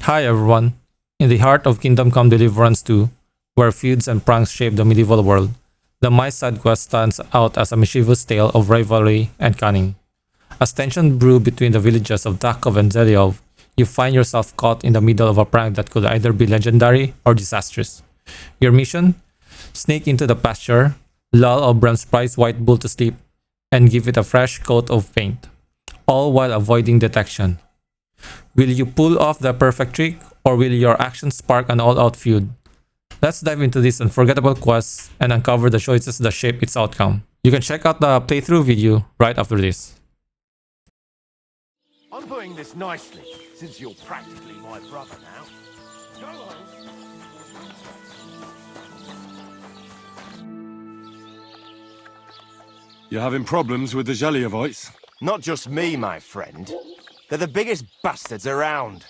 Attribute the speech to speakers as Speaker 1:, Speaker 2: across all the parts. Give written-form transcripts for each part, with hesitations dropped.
Speaker 1: Hi everyone. In the heart of Kingdom Come Deliverance 2, where feuds and pranks shape the medieval world, the Mice side quest stands out as a mischievous tale of rivalry and cunning. As tension brew between the villages of Tachov and Zhelejov, you find yourself caught in the middle of a prank that could either be legendary or disastrous. Your mission? Sneak into the pasture, lull Oberon's prized white bull to sleep, and give it a fresh coat of paint, all while avoiding detection. Will you pull off the perfect trick, or will your actions spark an all-out feud? Let's dive into this unforgettable quest and uncover the choices that shape its outcome. You can check out the playthrough video right after this.
Speaker 2: I'm putting this nicely, since you're practically my brother now. Go on.
Speaker 3: You're having problems with the Zhelejovites?
Speaker 2: Not just me, my friend. They're the biggest bastards around.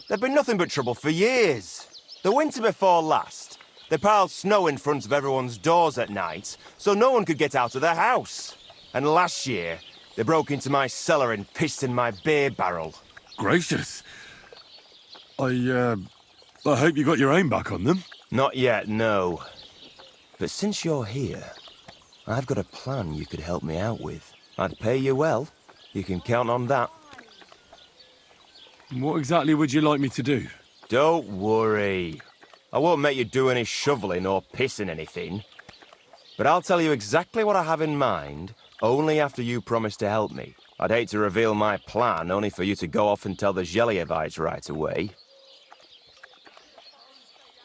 Speaker 2: They've been nothing but trouble for years. The winter before last, they piled snow in front of everyone's doors at night, so no one could get out of their house. And last year, they broke into my cellar and pissed in my beer barrel.
Speaker 3: Gracious. I hope you got your aim back on them.
Speaker 2: Not yet, no. But since you're here, I've got a plan you could help me out with. I'd pay you well. You can count on that.
Speaker 3: What exactly would you like me to do?
Speaker 2: Don't worry. I won't make you do any shoveling or pissing anything. But I'll tell you exactly what I have in mind, only after you promise to help me. I'd hate to reveal my plan, only for you to go off and tell the Zhelejovites right away.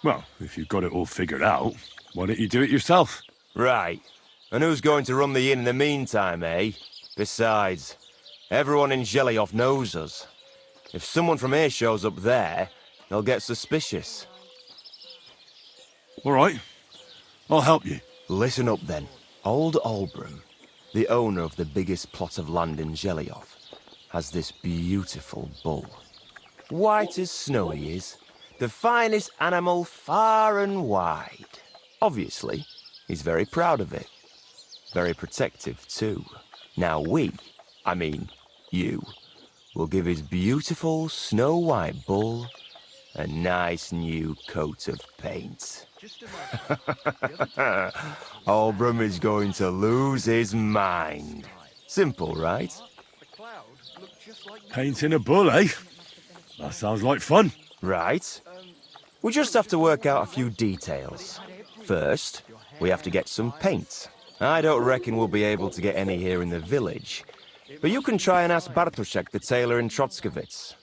Speaker 3: Well, if you've got it all figured out, why don't you do it yourself?
Speaker 2: Right. And who's going to run the inn in the meantime, eh? Besides, everyone in Zhelejov knows us. If someone from here shows up there, they'll get suspicious.
Speaker 3: All right. I'll help you.
Speaker 2: Listen up then. Old Olbram, the owner of the biggest plot of land in Zhelejov, has this beautiful bull. White as snow he is. The finest animal far and wide. Obviously, he's very proud of it. Very protective too. Now you, will give his beautiful snow-white bull a nice new coat of paint. Olbram is going to lose his mind. Simple, right?
Speaker 3: Painting a bull, eh? That sounds like fun.
Speaker 2: Right. We just have to work out a few details. First, we have to get some paint. I don't reckon we'll be able to get any here in the village, but you can try and ask Bartoshek, the tailor in Troskowitz.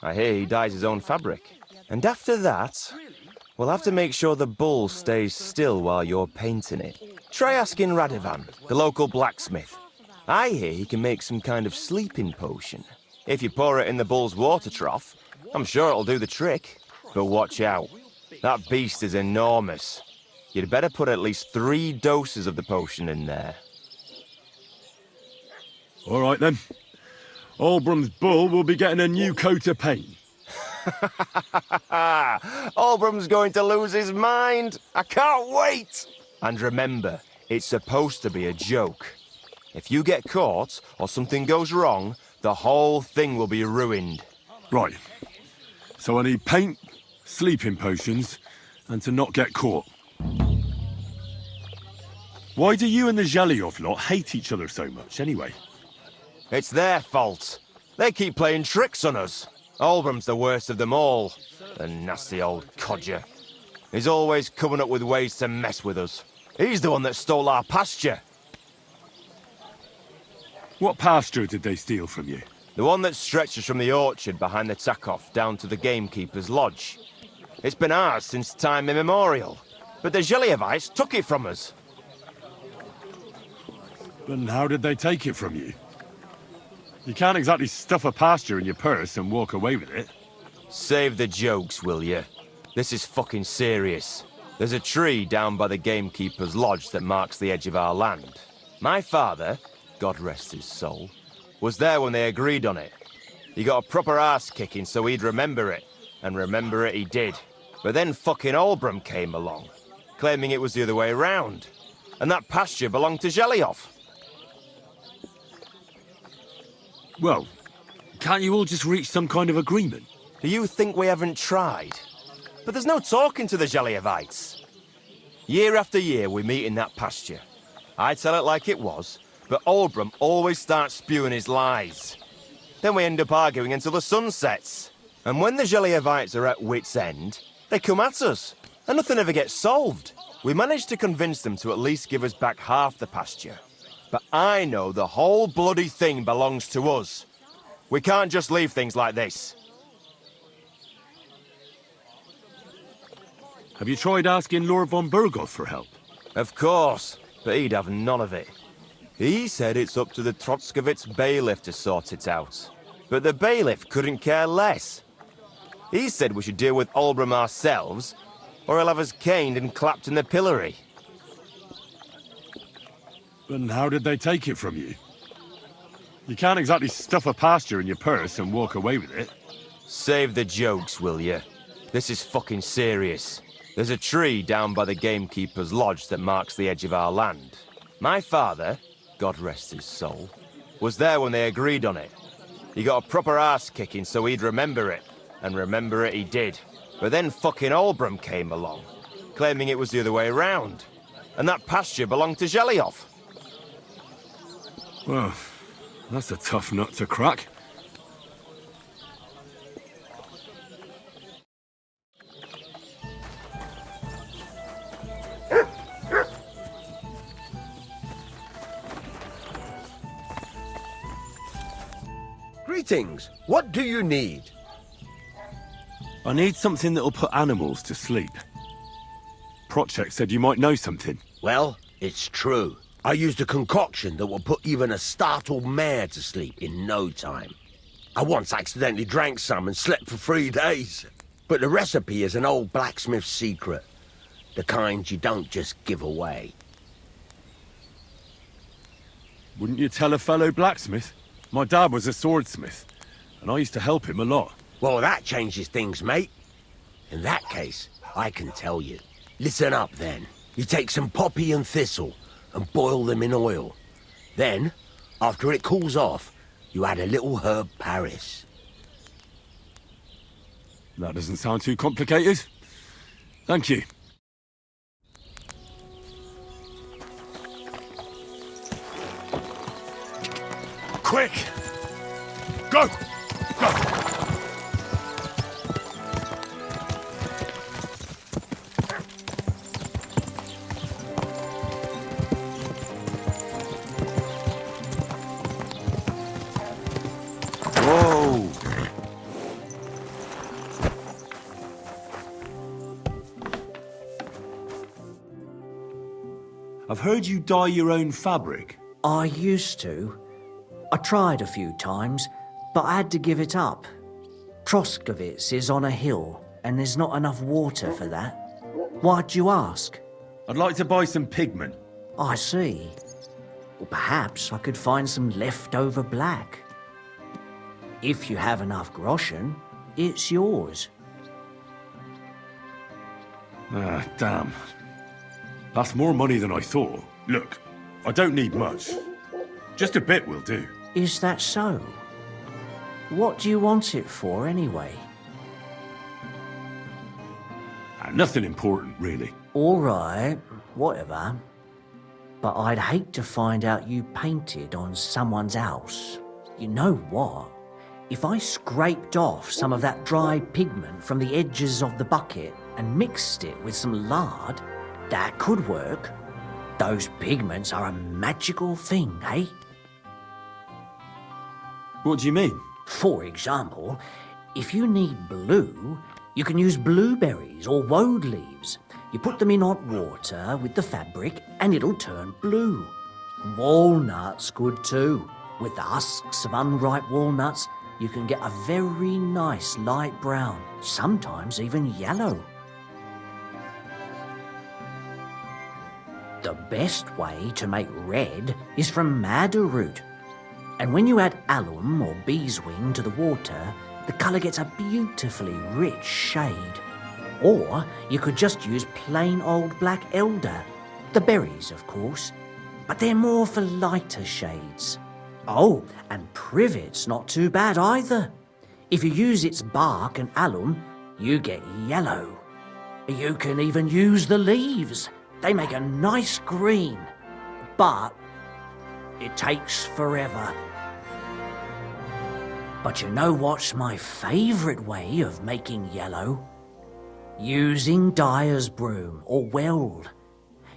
Speaker 2: I hear he dyes his own fabric. And after that, we'll have to make sure the bull stays still while you're painting it. Try asking Radovan, the local blacksmith. I hear he can make some kind of sleeping potion. If you pour it in the bull's water trough, I'm sure it'll do the trick. But watch out. That beast is enormous. You'd better put at least 3 doses of the potion in there.
Speaker 3: All right, then. Olbram's bull will be getting a new coat of paint.
Speaker 2: Olbram's going to lose his mind. I can't wait. And remember, it's supposed to be a joke. If you get caught or something goes wrong, the whole thing will be ruined.
Speaker 3: Right. So I need paint, sleeping potions, and to not get caught. Why do you and the Zhelejov lot hate each other so much, anyway?
Speaker 2: It's their fault. They keep playing tricks on us. Olbram's the worst of them all. The nasty old codger. He's always coming up with ways to mess with us. He's the one that stole our pasture.
Speaker 3: What pasture did they steal from you?
Speaker 2: The one that stretches from the orchard behind the Tachov down to the gamekeeper's lodge. It's been ours since time immemorial. But the Zhelejovites took it from us.
Speaker 3: And how did they take it from you? You can't exactly stuff a pasture in your purse and walk away with it.
Speaker 2: Save the jokes, will you? This is fucking serious. There's a tree down by the gamekeeper's lodge that marks the edge of our land. My father, God rest his soul, was there when they agreed on it. He got a proper ass kicking so he'd remember it. And remember it he did. But then fucking Olbram came along, claiming it was the other way around. And that pasture belonged to Zhelejov.
Speaker 3: Well, can't you all just reach some kind of agreement?
Speaker 2: Do you think we haven't tried? But there's no talking to the Zhelejovites. Year after year we meet in that pasture. I tell it like it was, but Oldbrum always starts spewing his lies. Then we end up arguing until the sun sets. And when the Zhelejovites are at wit's end, they come at us, and nothing ever gets solved. We managed to convince them to at least give us back half the pasture. But I know the whole bloody thing belongs to us. We can't just leave things like this.
Speaker 3: Have you tried asking Lord von Burgos for help?
Speaker 2: Of course, but he'd have none of it. He said it's up to the Troskowitz bailiff to sort it out. But the bailiff couldn't care less. He said we should deal with Oldbrum ourselves, or he'll have us caned and clapped in the pillory.
Speaker 3: And how did they take it from you? You can't exactly stuff a pasture in your purse and walk away with it.
Speaker 2: Save the jokes, will you? This is fucking serious. There's a tree down by the gamekeeper's lodge that marks the edge of our land. My father, God rest his soul, was there when they agreed on it. He got a proper ass kicking so he'd remember it. And remember it he did. But then fucking Oldbrum came along, claiming it was the other way around. And that pasture belonged to Zhelejov.
Speaker 3: Well, that's a tough nut to crack.
Speaker 4: Greetings. What do you need?
Speaker 3: I need something that'll put animals to sleep. Prochek said you might know something.
Speaker 4: Well, it's true. I used a concoction that will put even a startled mare to sleep in no time. I once accidentally drank some and slept for 3 days. But the recipe is an old blacksmith's secret. The kind you don't just give away.
Speaker 3: Wouldn't you tell a fellow blacksmith? My dad was a swordsmith, and I used to help him a lot.
Speaker 4: Well, that changes things, mate. In that case, I can tell you. Listen up, then. You take some poppy and thistle and boil them in oil. Then, after it cools off, you add a little herb Paris.
Speaker 3: That doesn't sound too complicated. Thank you. Quick! Go! Go! Whoa! I've heard you dye your own fabric.
Speaker 5: I used to. I tried a few times, but I had to give it up. Troskowitz is on a hill, and there's not enough water for that. Why'd you ask?
Speaker 3: I'd like to buy some pigment.
Speaker 5: I see. Well, perhaps I could find some leftover black. If you have enough groschen, it's yours.
Speaker 3: Ah, damn. That's more money than I thought. Look, I don't need much. Just a bit will do.
Speaker 5: Is that so? What do you want it for, anyway?
Speaker 3: Nothing important, really.
Speaker 5: All right, whatever. But I'd hate to find out you painted on someone's house. You know what? If I scraped off some of that dry pigment from the edges of the bucket and mixed it with some lard, that could work. Those pigments are a magical thing, eh?
Speaker 3: What do you mean?
Speaker 5: For example, if you need blue, you can use blueberries or woad leaves. You put them in hot water with the fabric and it'll turn blue. Walnuts good too. With the husks of unripe walnuts, you can get a very nice light brown, sometimes even yellow. The best way to make red is from madder root. And when you add alum or beeswing to the water, the colour gets a beautifully rich shade. Or you could just use plain old black elder. The berries, of course, but they're more for lighter shades. Oh, and privet's not too bad either. If you use its bark and alum, you get yellow. You can even use the leaves. They make a nice green. But it takes forever. But you know what's my favourite way of making yellow? Using dyer's broom or weld.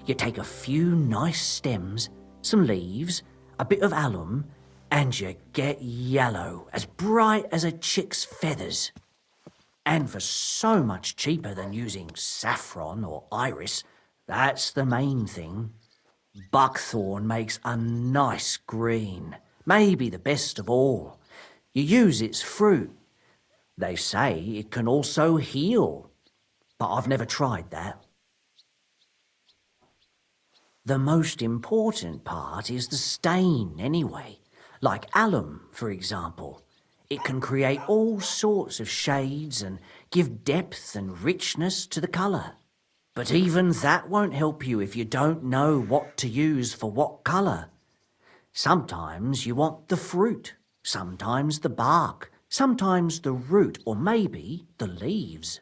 Speaker 5: You take a few nice stems, some leaves, a bit of alum, and you get yellow, as bright as a chick's feathers. And for so much cheaper than using saffron or iris, that's the main thing. Buckthorn makes a nice green, maybe the best of all. You use its fruit. They say it can also heal, but I've never tried that. The most important part is the stain anyway. Like alum, for example. It can create all sorts of shades and give depth and richness to the colour. But even that won't help you if you don't know what to use for what colour. Sometimes you want the fruit, sometimes the bark, sometimes the root, or maybe the leaves.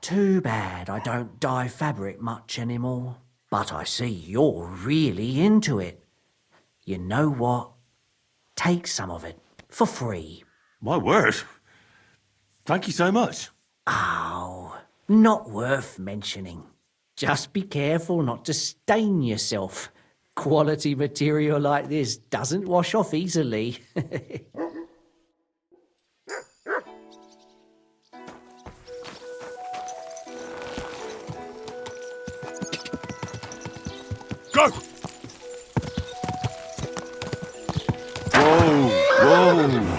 Speaker 5: Too bad I don't dye fabric much anymore. But I see you're really into it. You know what? Take some of it for free.
Speaker 3: My word. Thank you so much.
Speaker 5: Oh, not worth mentioning. Just be careful not to stain yourself. Quality material like this doesn't wash off easily.
Speaker 3: Go! Whoa!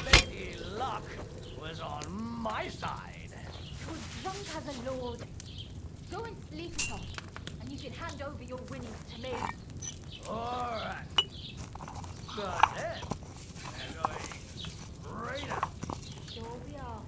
Speaker 6: Lady Luck was on my side.
Speaker 7: You're drunk as a lord. Go and sleep it off, and you can hand over your winnings to me.
Speaker 6: All right. But then, they're going straight up.
Speaker 7: Sure we are.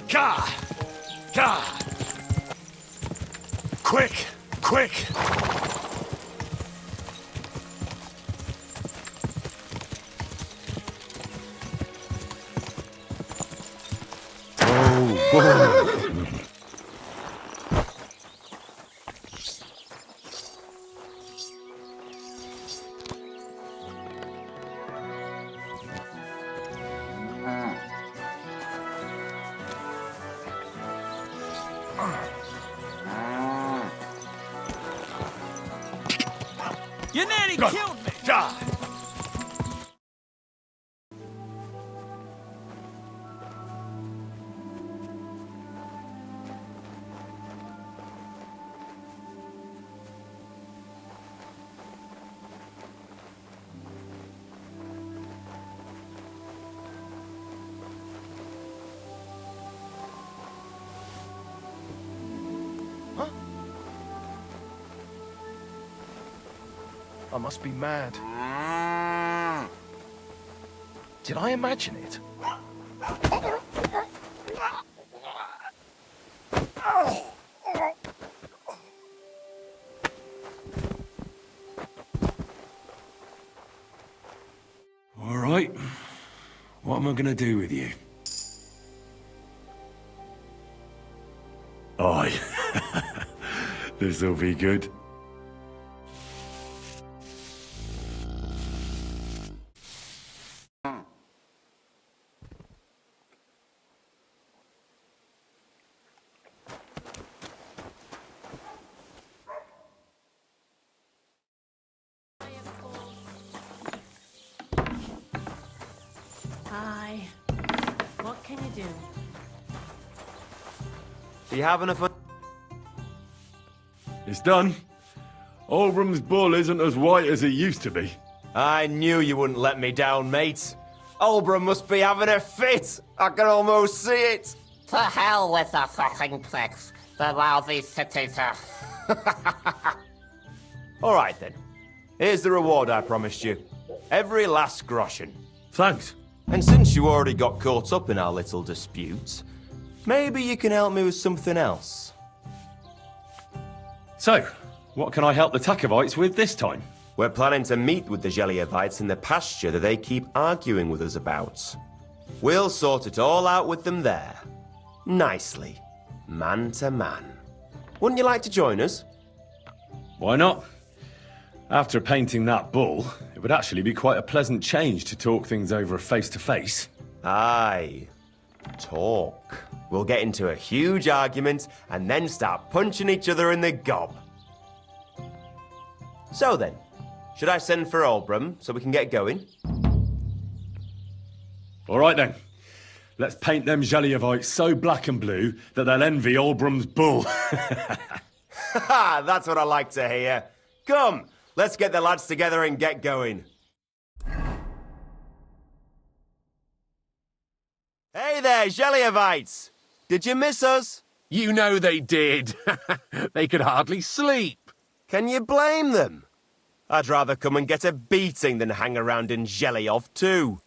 Speaker 3: Gah! Gah! Quick! Quick!
Speaker 6: You nearly killed me!
Speaker 3: Gah!
Speaker 2: I must be mad. Did I imagine it?
Speaker 3: All right. What am I gonna do with you? Aye. This'll be good.
Speaker 8: Hi. What can you do?
Speaker 2: Do you have enough?
Speaker 3: It's done. Olbram's bull isn't as white as it used to be.
Speaker 2: I knew you wouldn't let me down, mate. Olbram must be having a fit. I can almost see it.
Speaker 9: To hell with the fucking pricks. The lousy cities are...
Speaker 2: All right, then. Here's the reward I promised you. Every last groschen.
Speaker 3: Thanks.
Speaker 2: And since you already got caught up in our little dispute, maybe you can help me with something else.
Speaker 3: So, what can I help the Tachovites with this time?
Speaker 2: We're planning to meet with the Zhelievites in the pasture that they keep arguing with us about. We'll sort it all out with them there. Nicely. Man to man. Wouldn't you like to join us?
Speaker 3: Why not? After painting that bull, it would actually be quite a pleasant change to talk things over face-to-face.
Speaker 2: Aye. Talk. We'll get into a huge argument and then start punching each other in the gob. So then, should I send for Olbram so we can get going?
Speaker 3: All right then. Let's paint them Zhelievites so black and blue that they'll envy Olbram's bull.
Speaker 2: Haha, that's what I like to hear. Come, let's get the lads together and get going. Hey there, Zhelievites! Did you miss us?
Speaker 10: You know they did. They could hardly sleep.
Speaker 2: Can you blame them? I'd rather come and get a beating than hang around in Zhelejov too.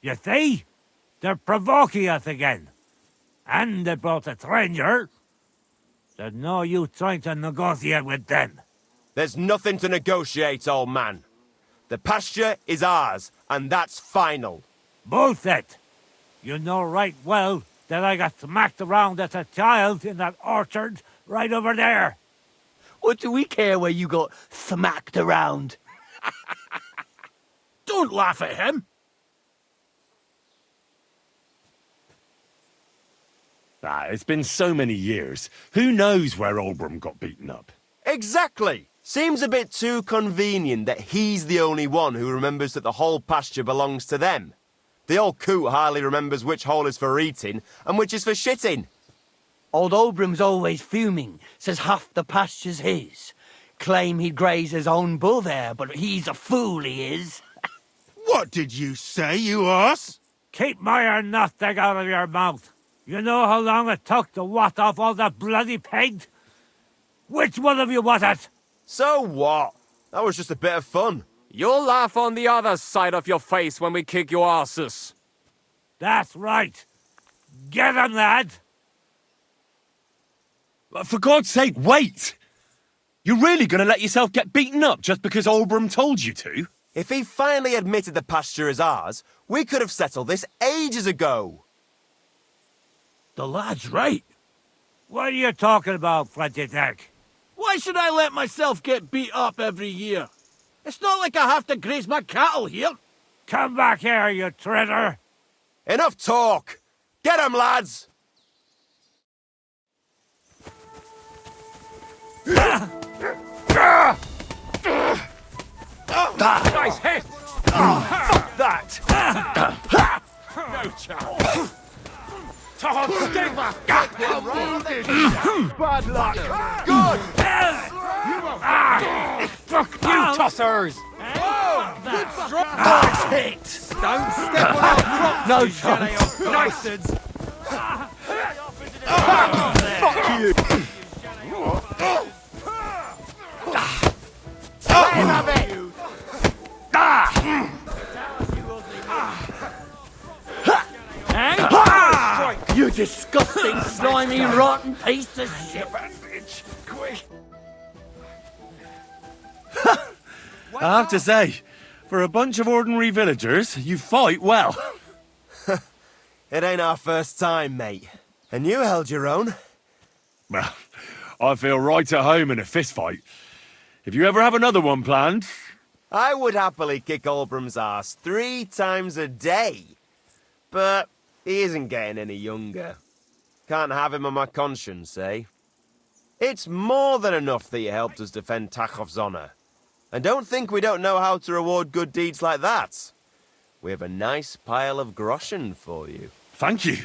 Speaker 6: You see? They're provoking us again. And they brought a stranger. There's no use trying to negotiate with them.
Speaker 2: There's nothing to negotiate, old man. The pasture is ours, and that's final.
Speaker 6: Bullshit! You know right well that I got smacked around as a child in that orchard right over there.
Speaker 10: What do we care where you got smacked around? Don't laugh at him.
Speaker 3: It's been so many years. Who knows where Olbram got beaten up?
Speaker 2: Exactly! Seems a bit too convenient that he's the only one who remembers that the whole pasture belongs to them. The old coot hardly remembers which hole is for eating and which is for shitting.
Speaker 10: Old Olbram's always fuming, says half the pasture's his. Claim he'd graze his own bull there, but he's a fool, he is.
Speaker 11: What did you say, you ass?
Speaker 6: Keep my nothing out of your mouth. You know how long it took to wash off all that bloody paint? Which one of you was it?
Speaker 2: So what? That was just a bit of fun.
Speaker 12: You'll laugh on the other side of your face when we kick your asses.
Speaker 6: That's right. Get him, lad.
Speaker 3: For God's sake, wait! You're really gonna let yourself get beaten up just because Olbram told you to?
Speaker 2: If he finally admitted the pasture is ours, we could have settled this ages ago.
Speaker 11: The lad's right.
Speaker 6: What are you talking about, Prochek?
Speaker 11: Why should I let myself get beat up every year? It's not like I have to graze my cattle here.
Speaker 6: Come back here, you traitor!
Speaker 2: Enough talk! Get 'em, lads!
Speaker 12: Nice hit!
Speaker 11: That!
Speaker 12: No chance! Tachov, stay back!
Speaker 11: Bad luck!
Speaker 2: Good!
Speaker 12: Fuck you, tossers!
Speaker 11: Nice hit! Don't step on our crop!
Speaker 10: No chance.
Speaker 12: Nice!
Speaker 11: Fuck you!
Speaker 10: You disgusting, slimy, rotten piece of shit!
Speaker 3: I have to say, for a bunch of ordinary villagers, you fight well.
Speaker 2: It ain't our first time, mate. And you held your own.
Speaker 3: Well, I feel right at home in a fistfight. If you ever have another one planned...
Speaker 2: I would happily kick Olbram's arse 3 times a day. But he isn't getting any younger. Can't have him on my conscience, eh? It's more than enough that you helped us defend Tachov's honor. And don't think we don't know how to reward good deeds like that. We have a nice pile of groschen for you.
Speaker 3: Thank you.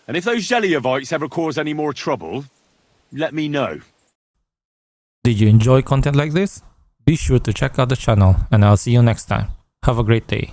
Speaker 3: And if those Zhelejovites ever cause any more trouble, let me know.
Speaker 1: Did you enjoy content like this? Be sure to check out the channel and I'll see you next time. Have a great day.